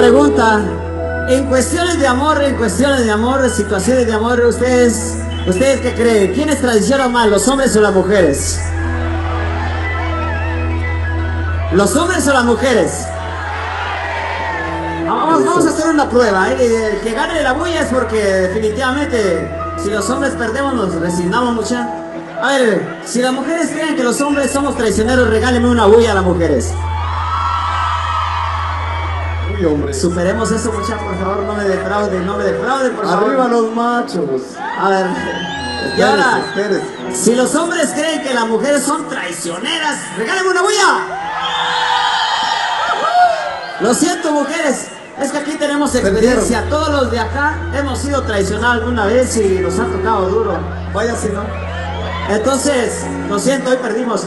pregunta. En cuestiones de amor, situaciones de amor, ¿ustedes qué creen? ¿Quiénes traicionan más, los hombres o las mujeres? ¿Los hombres o las mujeres? Vamos a hacer una prueba, ¿eh? El que gane la bulla es porque definitivamente si los hombres perdemos nos resignamos mucho. A ver, si las mujeres creen que los hombres somos traicioneros, regálenme una bulla a las mujeres. Uy, hombre. Superemos eso, muchachos, por favor, no me defrauden, por favor. Arriba los machos. A ver, y ahora, espérese. si los hombres creen que las mujeres son traicioneras, regálenme una bulla. Lo siento, mujeres, es que aquí tenemos experiencia. Todos los de acá hemos sido traicionados alguna vez y nos ha tocado duro. Vaya si no. Entonces, lo siento, hoy perdimos.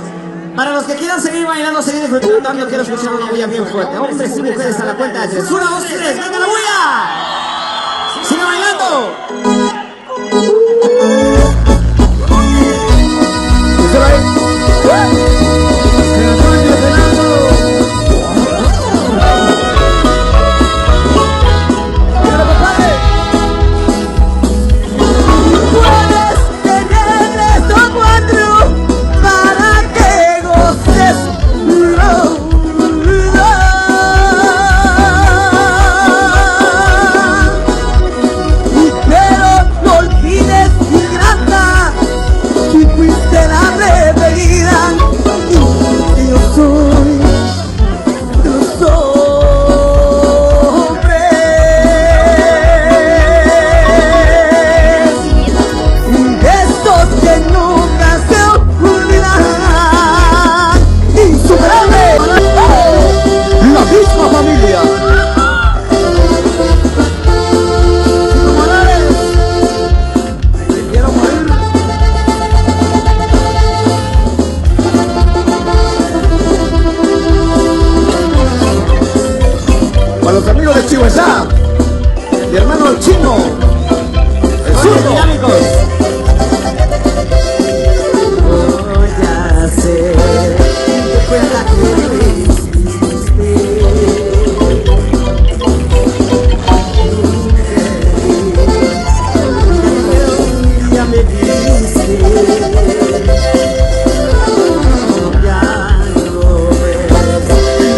Para los que quieran seguir bailando, seguir disfrutando, quiero escuchar una bulla bien fuerte. Hombres y mujeres a la cuenta de 3. 1, 2, 3, ¡venga la bulla! ¡Sigue bailando! Los amigos de Chihuahua, mi hermano el chino, el zurdo. Dinámicos. Voy a hacer que pueda ya me viste. Ya lo ves,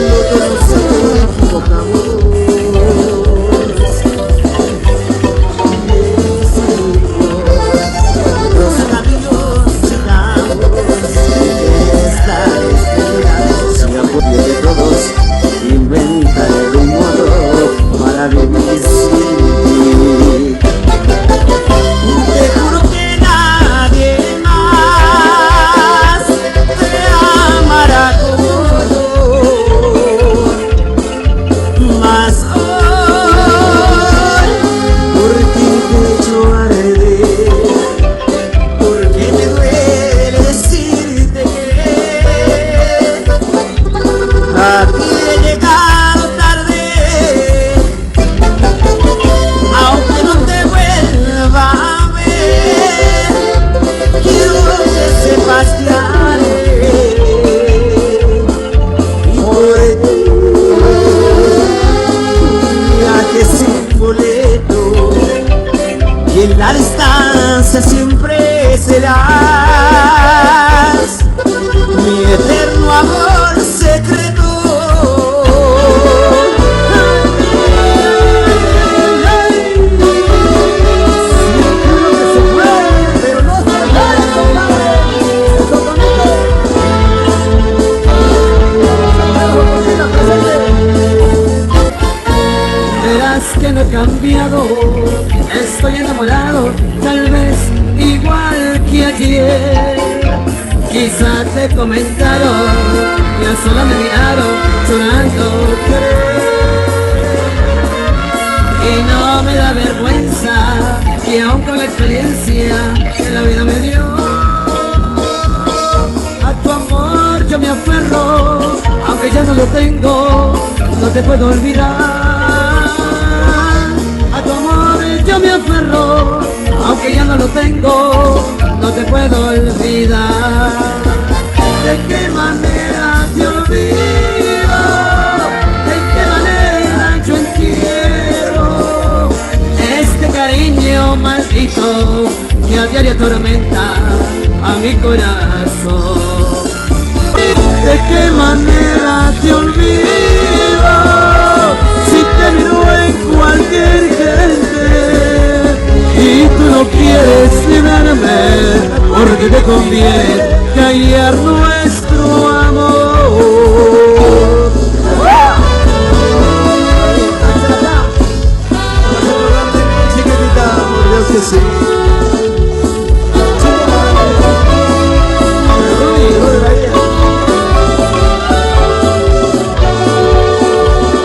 no te lo sé, por favor. Inventaré un modo para vivir sin ti. Te juro que nadie más te amará como yo. Mas hoy por ti te echo a arder, porque me duele decirte que a ti he llegado tarde, aunque no te vuelva a ver, quiero que sepas que haré y por ti, viaje sin boleto, y en la distancia siempre serás mi eterno amor secreto. Verás que no he cambiado, estoy enamorado, tal vez igual que ayer. Quizá te comentaron, ya solo me miraron llorando. Y no me da vergüenza, que aún con la experiencia que la vida me dio, a tu amor yo me aferro, aunque ya no lo tengo, no te puedo olvidar. A tu amor yo me aferro, aunque ya no lo tengo, no te puedo olvidar. ¿De qué manera te olvido? ¿De qué manera yo en ti que a diario atormenta a mi corazón. ¿De qué manera te olvido si te miro en cualquier gente y tú no quieres librarme porque te conviene callar nuestro amor? Chiquitita, por Dios que sí.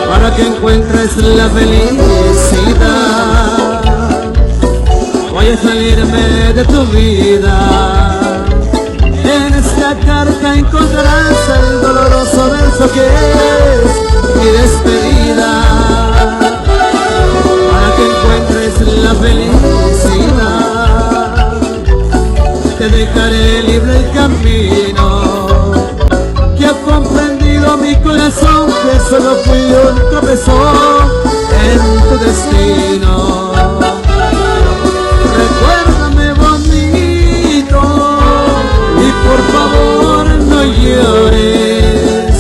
Para que encuentres la felicidad, voy a salirme de tu vida. En esta carta encontrarás el doloroso verso que es mi despedida. Para que encuentres la felicidad, te dejaré libre el camino, que ha comprendido mi corazón que solo fui un tropezón en tu destino. Recuérdame bonito y por favor no llores,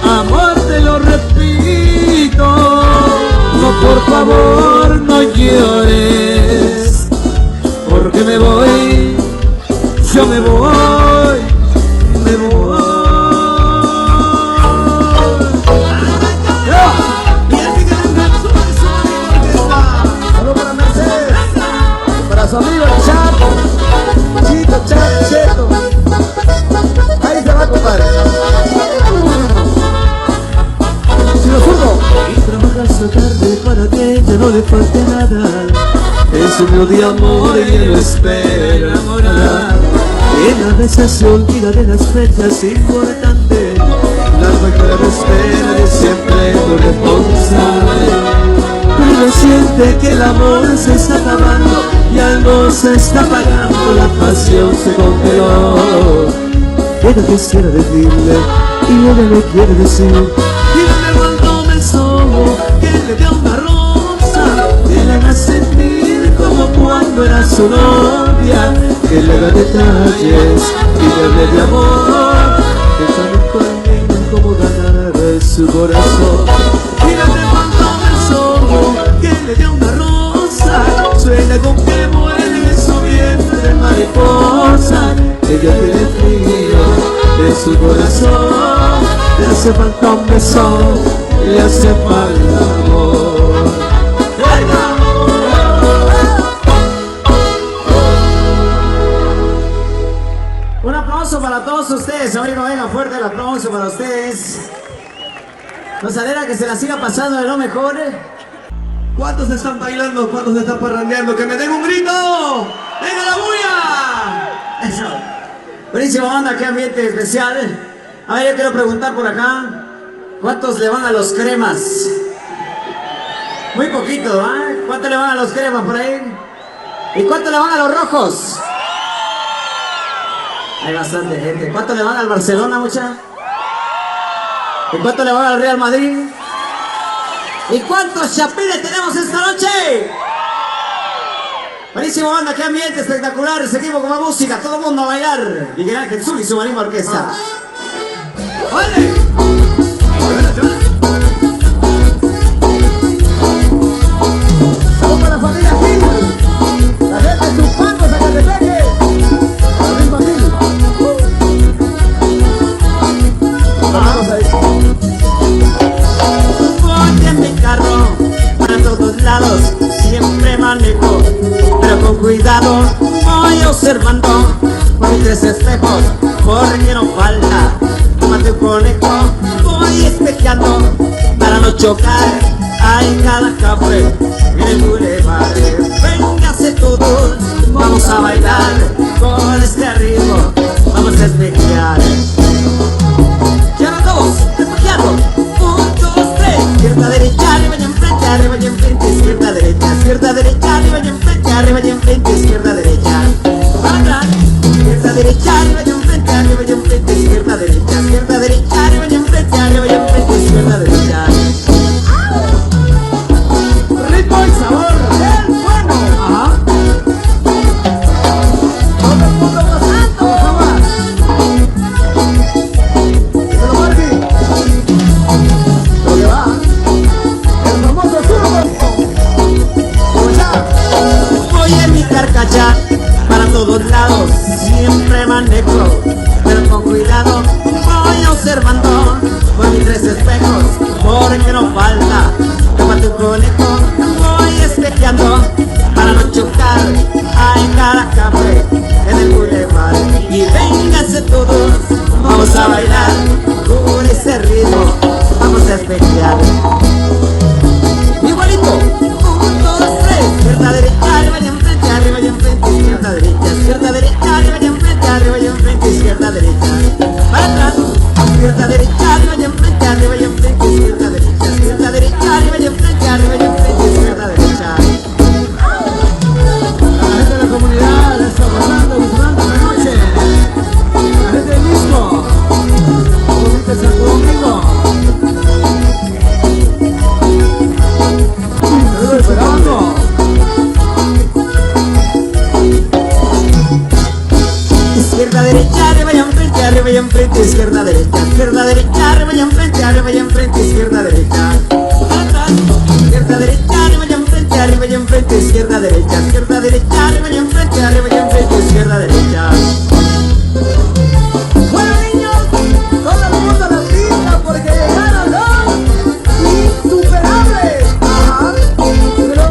amor te lo repito, no por favor no llores, porque me voy, yo me voy, me voy. Su amigo el Chato, Chito, Chato, Cheto. Ahí se va, compadre. Si lo surdo. Y trabajas la tarde para que ya no le falte nada. Es un nuevo de amor y él lo espera enamorar. Y a veces se olvida de las fechas importantes. La recuerda espera de siempre tu responsable. Pero siente que el amor se está acabando y algo se está apagando, la pasión se congeló. Ella quisiera decirle y ella le quiere decir. Dígame cuánto me sobo, que le dio una rosa, que le haga sentir como cuando era su novia, que le da detalles y le hable de amor, que sabe conmigo cómo ganar su corazón. Dígame cuánto me sobo, que le dio una rosa, suena con que mueve su vientre mariposa. Ella tiene frío de su corazón, le hace falta un beso, le hace falta amor. Un aplauso para todos ustedes, amigo, venga fuerte el aplauso para ustedes. Nos alegra que se la siga pasando de lo mejor. ¿Cuántos están bailando? ¿Cuántos están parrandeando? ¡Que me den un grito! ¡Venga la bulla! Eso. Buenísima banda, qué ambiente especial. A ver, yo quiero preguntar por acá, ¿cuántos le van a los cremas? Muy poquito, ¿eh? ¿Cuánto le van a los cremas por ahí? ¿Y cuánto le van a los rojos? Hay bastante gente. ¿Cuánto le van al Barcelona, mucha? ¿Y cuánto le van al Real Madrid? ¿Y cuántos chapines tenemos esta noche? Buenísimo banda, qué ambiente espectacular. Seguimos con más música, todo el mundo a bailar. Miguel Ángel Zul y su marimba orquesta. ¡Vale! Vamos para la familia Gil. La gente de Tupango, Zacatepeque. La misma Gil. Vamos ahí. Voy en mi carro para todos lados, siempre manejo, pero con cuidado voy observando por mis tres espejos, porque no falta tómate un conejo. Voy espejeando para no chocar en cada café en el bulevar. Véngase todos, vamos a bailar con este ritmo, vamos a espejear. Y ahora todos, espejeando, 1, 2, 3, izquierda, derecha, arriba y enfrente, izquierda, derecha, arriba y enfrente, izquierda, derecha. Para atrás, izquierda, derecha, arriba y enfrente, izquierda, derecha, arriba y enfrente, izquierda, derecha. Ritmo y sabor. El bueno. Ajá. por mis 3 espejos, porque no falta. Toma tu conejo, voy espejeando para no chocar en cada café en el boulevard. Y vénganse todos, vamos a bailar con ese ritmo, vamos a espejear. Igualito, 1, 2, 3, izquierda, derecha, arriba y enfrente, izquierda, derecha, izquierda, derecha, arriba y enfrente, izquierda, derecha, para atrás, izquierda, derecha, arriba y enfrente, izquierda, derecha, izquierda, derecha, arriba y enfrente, izquierda, derecha. La gente de la comunidad está pasando, disfrutando la noche. La gente del mismo, de Santo Domingo. Estoy esperando. Izquierda, derecha, arriba y enfrente, izquierda, derecha, arriba y enfrente, izquierda, derecha. Atrás, izquierda, derecha, arriba y enfrente, izquierda, derecha, arriba y enfrente, izquierda, derecha. Bueno, niños, todo el mundo a la pista porque llegaron los insuperables. Ajá. Pero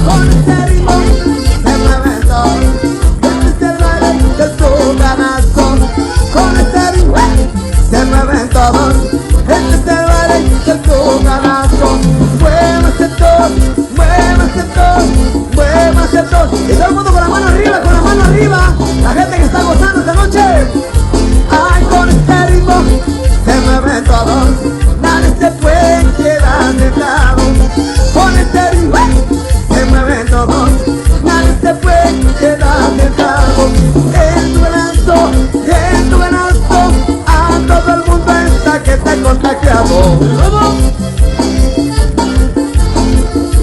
con este ritmo se mueve todo. Este es el baile de tu corazón. Con este ritmo se mueven todos. Este es el baile de tu corazón. Muévase todos, muévase todos, muévase todos. Y todo el mundo con la mano arriba, con la mano arriba. La gente que está gozando esta noche. Ay, con este ritmo se mueven todos. Nadie se puede quedar sentado. Con este ritmo se mueven todos. Nadie se puede quedar sentado. En tu brazo, a todo el mundo está que está contagiado.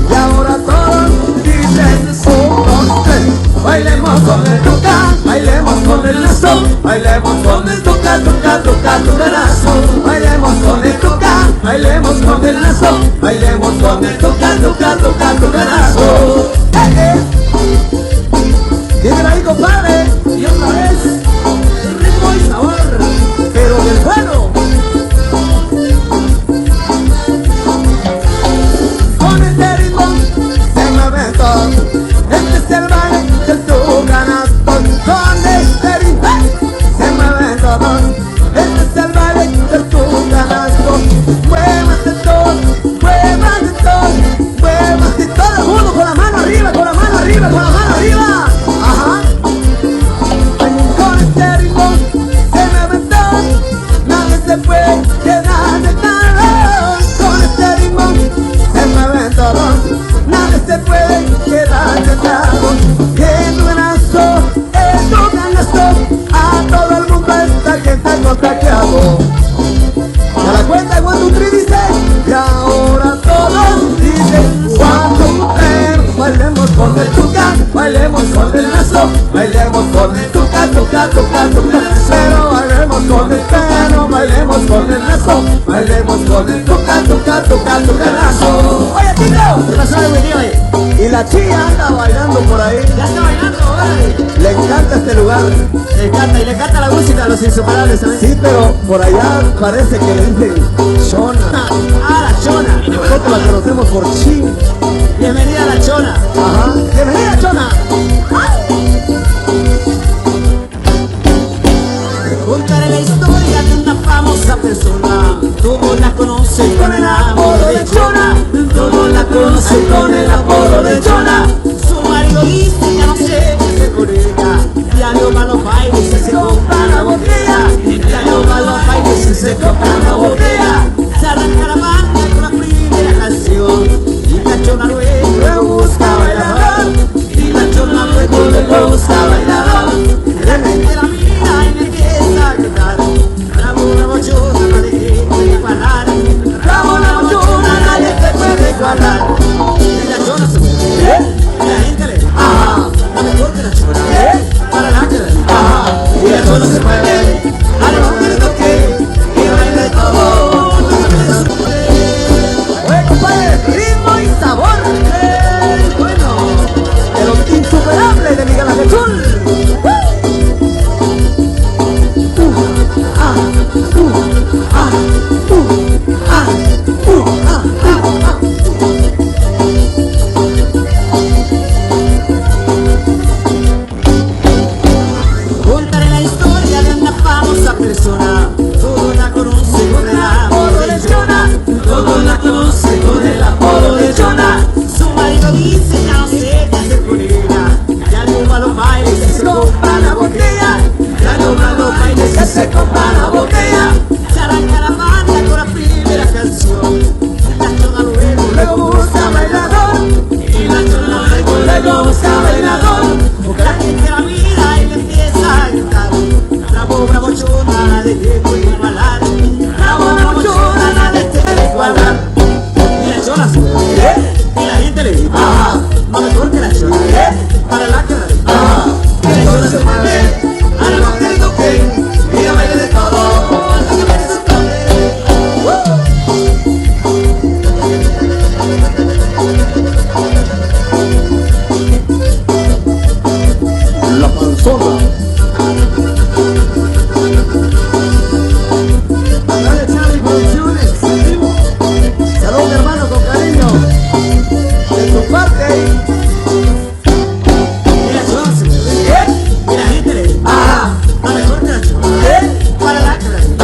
Y ahora todos dicen 1, 2, 3. Bailemos con el tuca, bailemos con el lazo, bailemos con el tuca, tuca, tuca, tucarazo. Bailemos con el tuca, bailemos con el lazo, bailemos con el tuca, tuca, tuca, tucarazo. Dímelo ahí, compadre. Y otra vez, ritmo y sabor, pero del bueno. Con este ritmo se mueve todo. Este es el baile de tu canasto. Con este ritmo se mueve todo. Este es el baile de tu canasto. Muévase todo, muévase todo, muévase todo el mundo con la mano arriba, con la mano arriba, con la mano arriba. Ajá. Con este ritmo se mueve todo. Nadie se puede quedar sentado. Con este ritmo se mueven todos, nadie se puede quedar sentado. En tu canasto, a todo el mundo está que está contagiado. Y a la cuenta 1, 2, 3 dice, y ahora todos dicen 1, 2, 3. Bailemos con el tuca, bailemos con el lazo, bailemos con el tuca, tuca, tuca, tuca. Pero bailemos con el pelo, bailemos con el lazo, bailemos con el tuca, tuca, tuca, tucarazo. Oye, Tito, ¿Qué pasó, güey, tío? y la chilla anda bailando por ahí. Ya está bailando, órale. Le encanta este lugar. Le encanta, y le encanta la música a los insuperables, ¿sabes? Sí, pero por allá parece que le dicen Chona. Ah, la chona. Nosotros la conocemos por Chi. Bienvenida a la chona. Ajá. Bienvenida, Chona. Contaré la historia de una famosa persona. Todos la conocen con el apodo de Chona. Todos la conocen con el apodo de Chona. Su marido dice ya no sé qué hacer con ella. Ya no va a los bailes y se compra la botella. Ya no va a los bailes y se compra la botella. Se arranca la banda con la primera canción. Y la Chona luego le busca bailar. Y la Chona luego le busca bailar. De repente la mira y me empieza a gritar. Bravo, bravo, Chona, nadie te puede igualar. Bravo, bravo, Chona, nadie te puede igualar. Y la Chona se mueve. Y la gente le dice, ajá, la mejor que la Chona. Para la que le dice, ajá. Y la Chona se mueve. Dale un grito que baile todo. Oye, compadre, ritmo y sabor. Bueno, de los insuperables de Miguel Ángel Zul. Bravo, bravo, chona, de tiempo y igualar. Bravo, bravo, chona, nada de tiempo igualar. Y las chonas, y la gente le dice, no mejor que la chona, para la que la dice. Y la chona se mueve, a la mujer y toque, y la baile de todo, hasta que me se La panzona. Dale, Charlie Producciones. Saludos, hermano, con cariño. De tu parte. y la chona se mueve, y la gente le dice, no mejor que la chona, para la que la dice.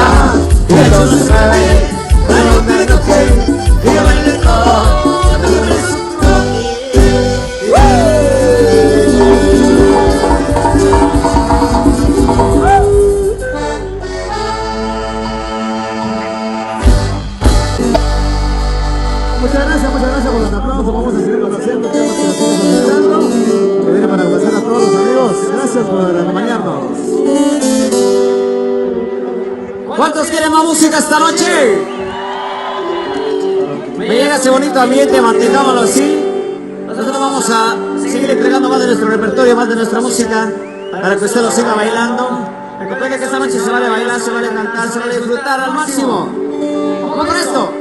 Y la chona se mueve, a la mujer y toque, y la baile de todo, hasta que me se Muchas gracias por los aplausos. Vamos a seguir haciendo temas que nos siguen escuchando. Que viene para complacer a todos los amigos. Gracias por acompañarnos. ¿Cuántos quieren más música esta noche? Me llega ese bonito ambiente, mantengámoslo así. Nosotros vamos a seguir entregando más de nuestro repertorio, más de nuestra música, para que usted lo siga bailando. Recuerde que esta noche se vale bailar, se vale cantar, se vale disfrutar al máximo. Vamos con esto.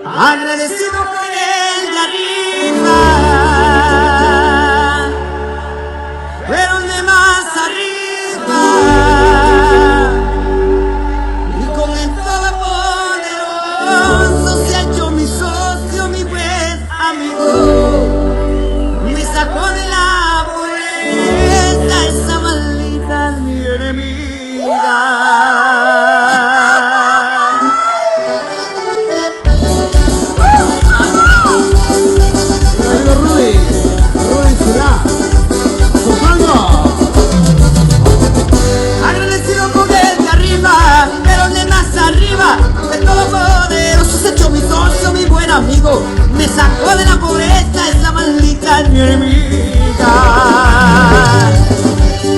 Agradecido con el de arriba, pero el de más arriba. Y con el Todopoderoso se ha hecho mi socio, mi buen amigo. Me sacó de la pobreza, esa maldita es mi enemiga. Agradecido con el de arriba, pero el de más arriba. El Todopoderoso se ha hecho mi socio, mi buen amigo. Me sacó de la pobreza, esa maldita es mi enemiga.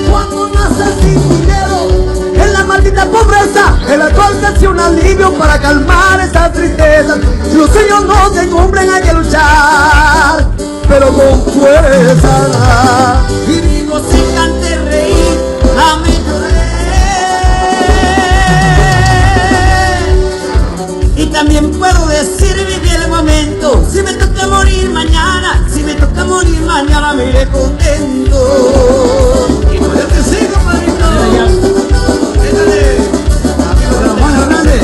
Cuando naces sin dinero, en la maldita pobreza, el alcohol se hace un alivio para calmar esa tristeza. Si los sueños no se cumplen hay que luchar, pero con fuerza. Y digo sin cante reír, amén lloré. Y también puedo decir viví el momento. Si me toca morir mañana, si me toca morir mañana me iré contento. Y por eso te sigo, padrito. Déjale, amigo de Juan Hernández.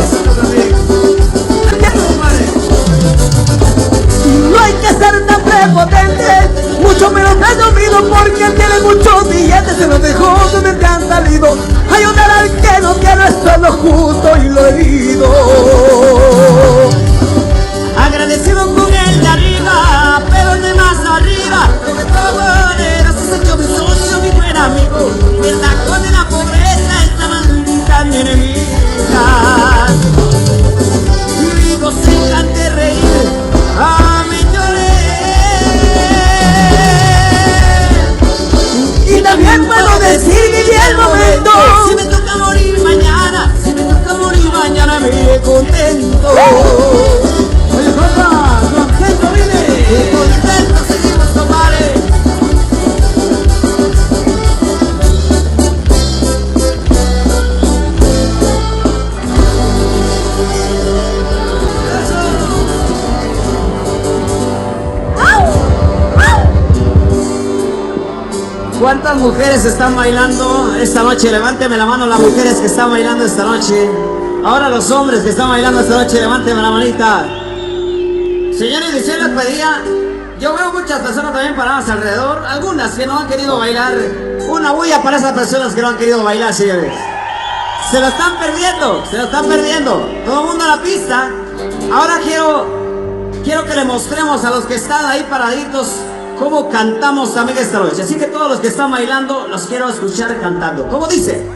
No hay que ser tan prepotente, mucho menos presumido, porque él tiene muchos billetes, se los dejó donde te han salido. Ayudar al que no tiene, esto es lo justo y lo debido. Agradecido con el de arriba, pero el de más arriba. Porque todo poderoso se ha hecho mi socio, mi buen amigo. Me sacó de la pobreza, esta maldita mi enemiga. Y digo sin cante reír, amén lloré. Y también puedo decir viví el momento. Si me toca morir mañana, si me toca morir mañana me iré contento. Oye, papá, contento vive. Contento seguimos, compadre. ¿Cuántas mujeres están bailando esta noche? Levánteme la mano las mujeres que están bailando esta noche. Ahora los hombres que están bailando esta noche, levánteme la manita. Señores, y yo les pedía, yo veo muchas personas también paradas alrededor, algunas que no han querido bailar. Una bulla para esas personas que no han querido bailar, señores. Se lo están perdiendo, se lo están perdiendo. Todo el mundo a la pista. Ahora quiero que le mostremos a los que están ahí paraditos cómo cantamos también esta noche. Así que todos los que están bailando, los quiero escuchar cantando. ¿Cómo dice?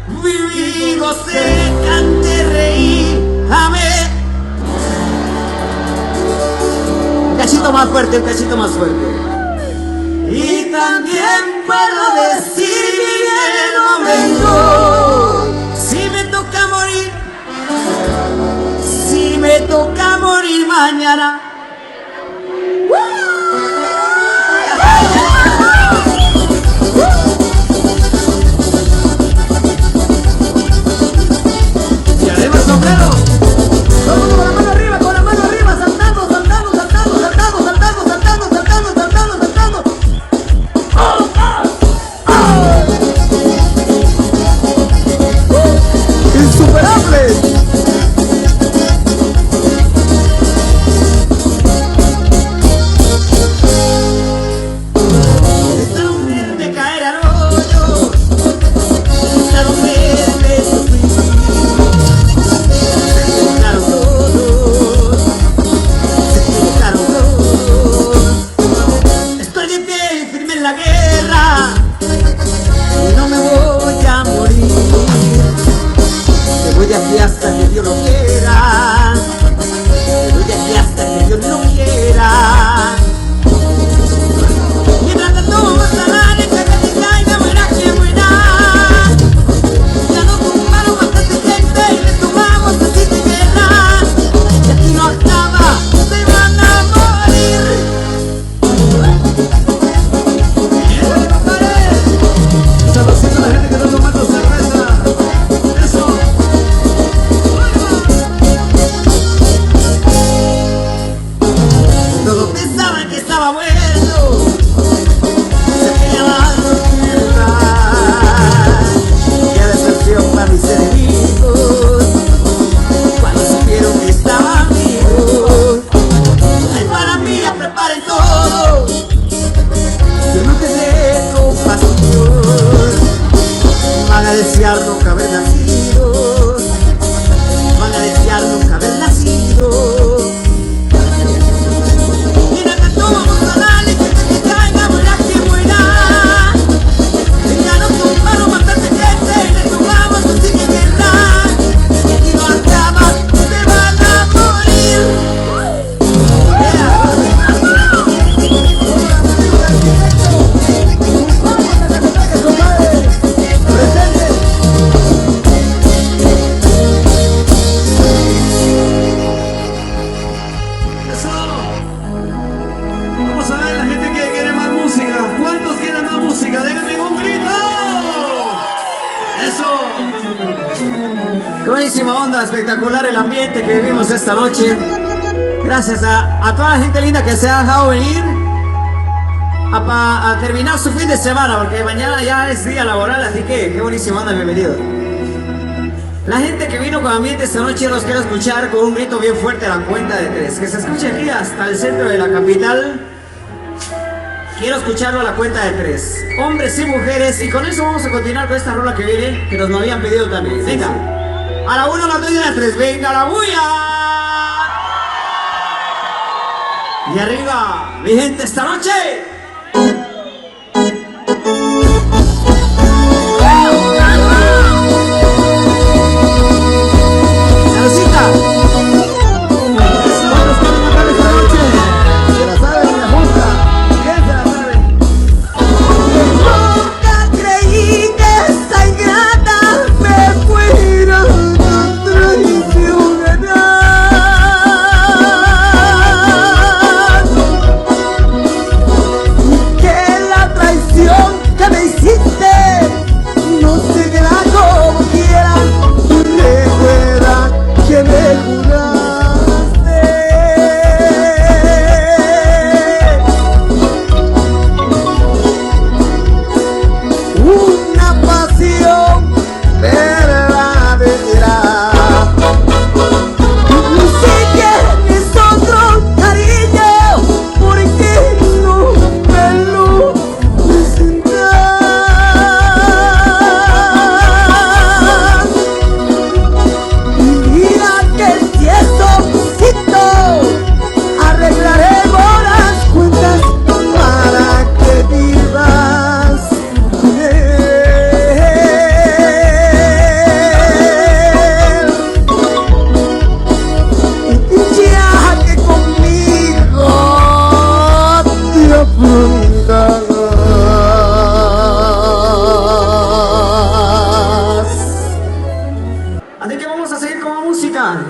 Viví, gocé, cante, reí, amé. Un cachito más fuerte, un cachito más fuerte. Y también puedo decir viví el momento. nunca haber nacido, van a desear nunca haber nacido. Mira que tú vamos a darle que te caiga, muera que muera. Ya no tumbaron bastante gente, le tumbamos tu sigue guerra. Y no acabas, te van a morir. Vamos a ver la gente que quiere más música. ¿Cuántos quieren más música? Déjenme un grito. Eso. Qué buenísima onda, espectacular el ambiente que vivimos esta noche. Gracias a toda la gente linda que se ha dejado venir a terminar su fin de semana, porque mañana ya es día laboral, así que qué buenísima onda, bienvenido. La gente que vino con ambiente esta noche los quiero escuchar con un grito bien fuerte a la cuenta de 3. Que se escuche aquí hasta el centro de la capital. Quiero escucharlo a la cuenta de 3. Hombres y mujeres, y con eso vamos a continuar con esta rola que viene, que nos lo habían pedido también. Venga, a la 1, a la 2 y a la 3. Venga la bulla. Y arriba, mi gente, esta noche.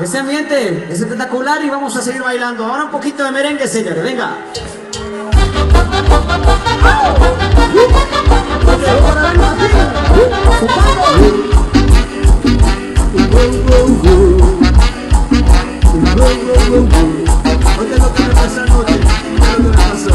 Ese ambiente es espectacular y vamos a seguir bailando. Ahora un poquito de merengue, señores, venga. Oye, lo que me pasa anoche, lo que me pasó.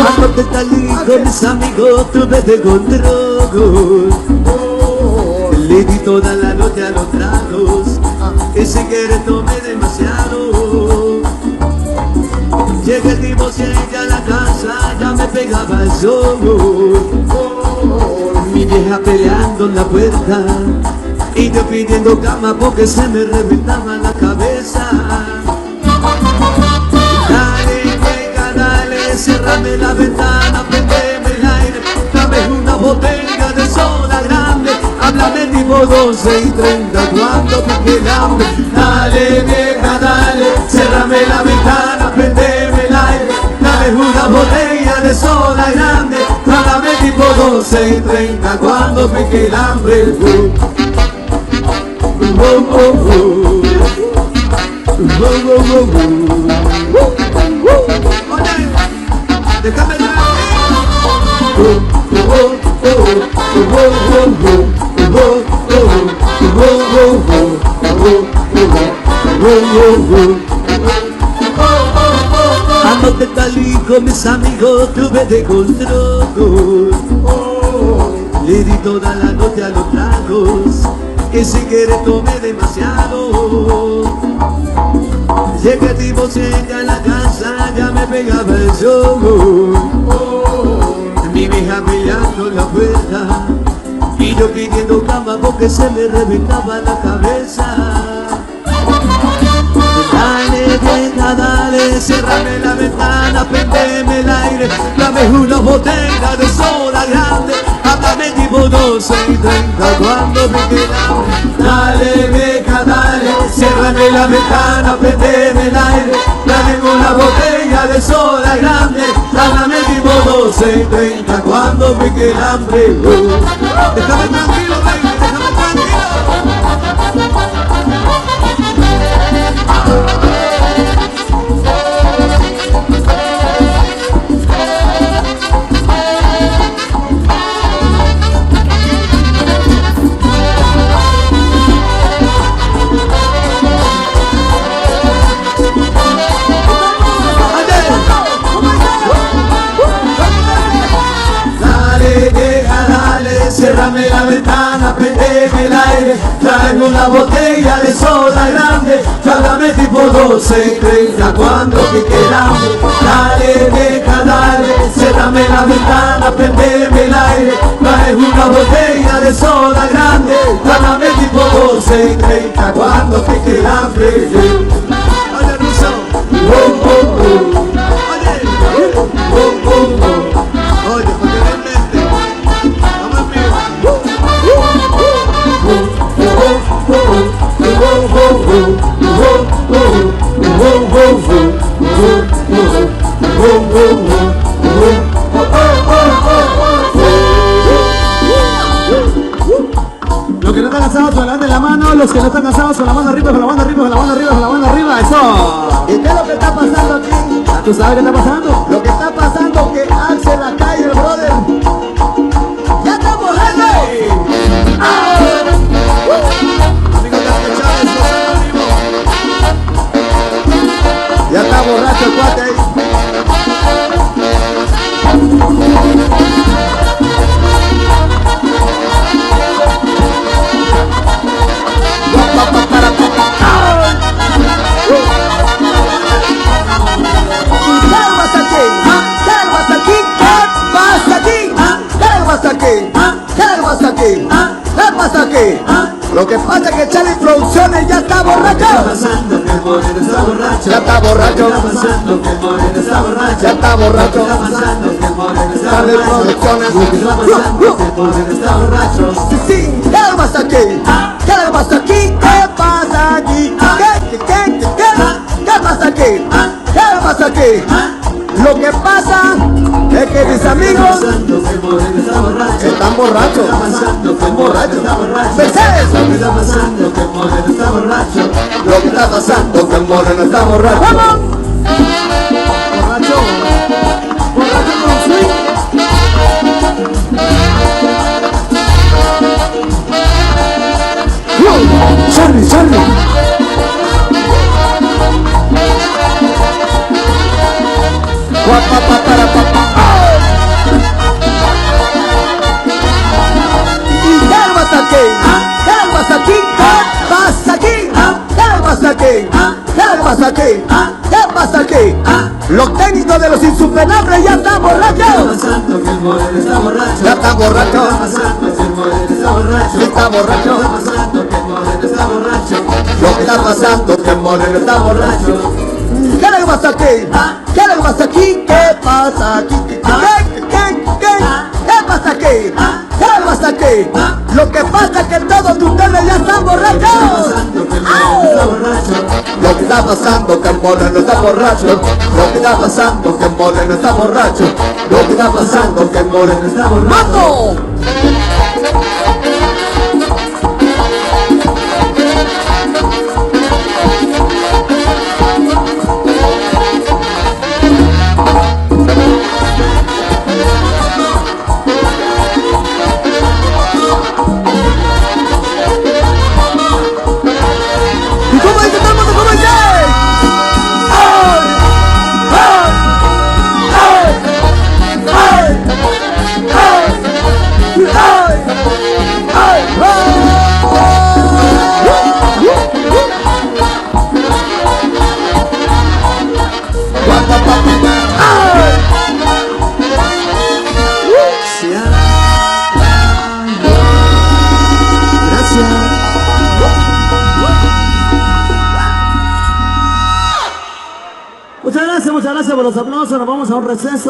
Anoche salí con mis amigos, tuve de control. Le di toda la noche a los tragos y si quieres tomé demasiado. Llegué el divorcio y a la casa ya me pegaba el sol. Mi vieja peleando en la puerta y yo pidiendo cama porque se me reventaba la cabeza. Dale, llega, dale, cerrame la ventana, prendeme el aire, dame una botella de soda grande, háblame tipo 12:30 cuando pique el hambre. Dale, vieja, dale, cerrame la ventana, prendeme el aire, dame una botella de soda grande, háblame tipo 12:30 cuando pique el hambre. Déjame anoche salí con mis amigos, tuve de control. Le di toda la noche a los tragos que si quieres tome demasiado. Llega tipo cerca a la casa, ya me pegaba el show. Mi vieja peleando en la puerta y yo pidiendo cama porque se me reventaba la cabeza. Dale, vieja, dale, cérrame la ventana, prendeme el aire, dame una botella de soda grande, háblame tipo 12 y 30 cuando me queda. Dale, vieja, dale, cérrame la ventana, prendeme el aire, dame una botella de soda grande, háblame tipo 12 y 30 cuando me queda hambre. Déjame tranquilo, baby, déjame tranquilo. Cérrame la ventana, prendeme el aire, tráeme una botella de soda grande, háblame tipo 12 y 30 cuando pique el hambre. Dale, vieja, dale, cérrame la ventana, prendeme el aire, tráeme una botella de soda grande, háblame tipo 12 y 30 cuando pique el hambre. Oye, Russo, oye, porque realmente los que no están cansados con la mano en la mano, los que no están cansados con la mano arriba, con la mano arriba, con la mano arriba, con la mano arriba, eso. ¿Y qué es lo que está pasando aquí? ¿Tú sabes qué está pasando? Lo que está pasando es que Axel la calle, el brother, ya está borrando. Ya está borracho el cuate ahí. ¿Qué pasa aquí? Lo que pasa es que Charlie Producciones ya está borracho. Ya está borracho. Ya está borracho. Charlie Producciones. Sí, ¿qué pasa aquí? ¿Qué pasa aquí? ¿Qué pasa aquí? ¿Qué pasa aquí? ¿Qué pasa aquí? Lo que pasa es que mis amigos están borrachos. Están borrachos. Mercedes. Lo que está pasando que el moreno está borracho. Lo que está pasando que el moreno está borracho. ¡Vamos! Borracho. Borracho con swing. Charlie, Charlie. ¿Qué pasa aquí? Los técnicos de los insuperables ya están borrachos. Ya están borrachos. Está borracho. Lo que está pasando que el moreno está borracho. ¿Qué pasa aquí? ¿Qué pasa aquí? ¿Qué pasa aquí? ¿Qué pasa aquí? ¿Qué pasa aquí? Lo que pasa es que todos ustedes ya están borrachos. Lo que está pasando que el moreno está borracho. Lo que está pasando que el moreno está borracho. Lo que está pasando que el moreno está borracho. Muchas gracias por los aplausos. Nos vamos a un receso.